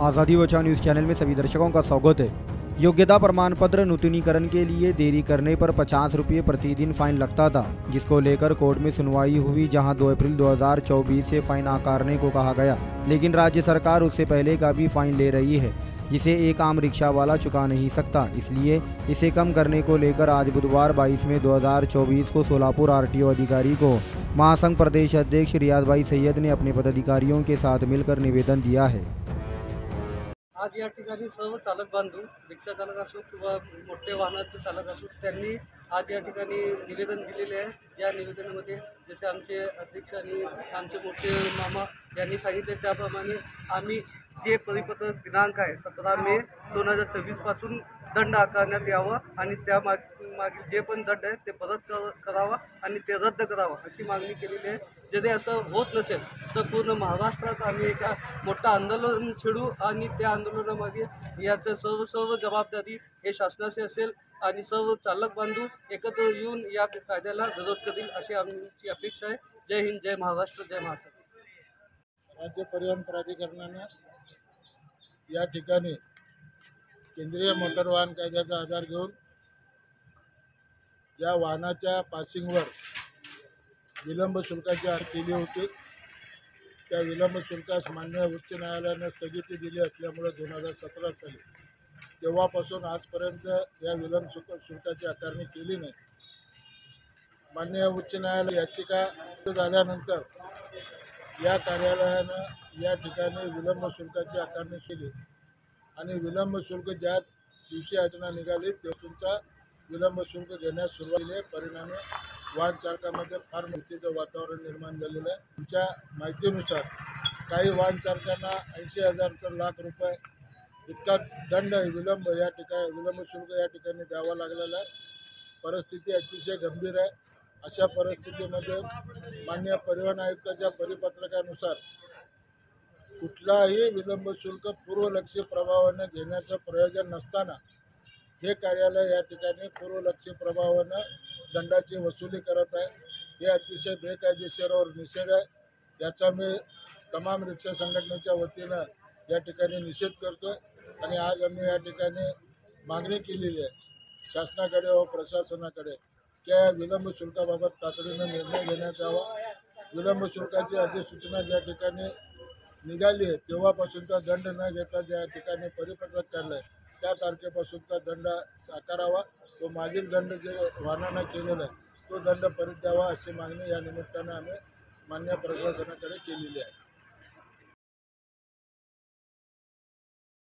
आज़ादी बचाओ news channel में सभी दर्शकों का स्वागत है। योग्यता प्रमाण पत्र नूतनीकरण के लिए देरी करने पर 50 रुपये प्रतिदिन फाइन लगता था, जिसको लेकर कोर्ट में सुनवाई हुई, जहां 2 अप्रैल 2024 से फाइन आकारने को कहा गया। लेकिन राज्य सरकार उससे पहले का भी फाइन ले रही है, जिसे एक आम रिक्शा वाला चुका नहीं सकता। इसलिए इसे कम करने को लेकर आज बुधवार 22 मई 2024 को सोलापुर आरटीओ अधिकारी को महासंघ प्रदेश अध्यक्ष रियाज भाई सैयद ने अपने पदाधिकारियों के साथ मिलकर निवेदन दिया है। आज या ठिकाणी सर्व चालक बांधव, रिक्षा चालक असो किंवा मोठे वाहनाचे चालक असो, त्यांनी आज या ठिकाणी निवेदन दिलेले आहे। या निवेदनामध्ये जसे आमचे अध्यक्ष आणि आमचे मोठे मामा यांनी सांगितले त्याप्रमाणे आम्ही जे परिपत्रक दिनांक आहे 17 मे 2024 पासून दंड आकारण्यात यावा आणि त्या मागील जे पण दंड आहे ते परत करावा आणि ते रद्द करावा अशी मागणी केलेली आहे। जरी असं होत नसेल तर पूर्ण महाराष्ट्रात आम्ही एका मोठं आंदोलन छेडू आणि त्या आंदोलनामागे याचं सर्व जबाबदारी हे शासनाची असेल आणि सर्व चालक बांधव एकत्र येऊन या कायद्याला विरोध करतील अशी आमची अपेक्षा आहे। जय हिंद, जय महाराष्ट्र, जय महाराष्ट्र। राज्य परिवहन प्राधिकरणाने या ठिकाणी केंद्रीय मोटर वाहन कायद्याचा आधार घेऊन या वाहनाच्या पासिंगवर विलंब शुल्काची अट केली होती। त्या विलंब शुल्कास मान्य उच्च न्यायालयाने स्थगिती दिली असल्यामुळे 2017 साली तेव्हापासून आजपर्यंत या विलंब शुल्काची आकारणी केली नाही। मान्य उच्च न्यायालय याचिका झाल्यानंतर या कार्यालयानं या ठिकाणी विलंब शुल्काची आकारणी केली आणि विलंब शुल्क ज्या दिवशी याचना निघाली तेव्हापासूनचा विलंब शुल्क घेण्यास सुरुवात केली। परिणामी वाहन चालकांमध्ये फार भीतीचं वातावरण निर्माण झालेलं आहे। तुमच्या माहितीनुसार काही वाहन चालकांना 80,000 ते लाख रुपये इतका दंड विलंब शुल्क या ठिकाणी द्यावा लागलेला आहे। परिस्थिती अतिशय गंभीर आहे। अशा परिस्थितीमध्ये माननीय परिवहन आयुक्ताच्या परिपत्रकानुसार कुठलाही विलंब शुल्क पूर्वलक्षी प्रभावाने घेण्याचं प्रयोजन नसताना हे कार्यालय या ठिकाणी पूर्वलक्षी प्रभावाने दंडाची वसुली करत आहे। हे अतिशय बेकायदेशीर और निषेध आहे। याचा मी तमाम रिक्षा संघटनेच्या वतीनं या ठिकाणी निषेध करतो आणि आज आम्ही या ठिकाणी मागणी केलेली आहे शासनाकडे व प्रशासनाकडे की या विलंब शुल्काबाबत तातडीनं निर्णय घेण्यात यावा। विलंब शुल्काची अधिसूचना ज्या ठिकाणी निघाली आहे तेव्हापासूनचा दंड न घेता ज्या ठिकाणी परिपत्रक काढलं आहे त्या तारखेपासूनचा दंड आकारावा। तो मागील दंड जे वाहनानं केलेला आहे तो दंड परत द्यावा अशी मागणी या निमित्तानं आम्ही मान्य प्रशासनाकडे केलेली आहे।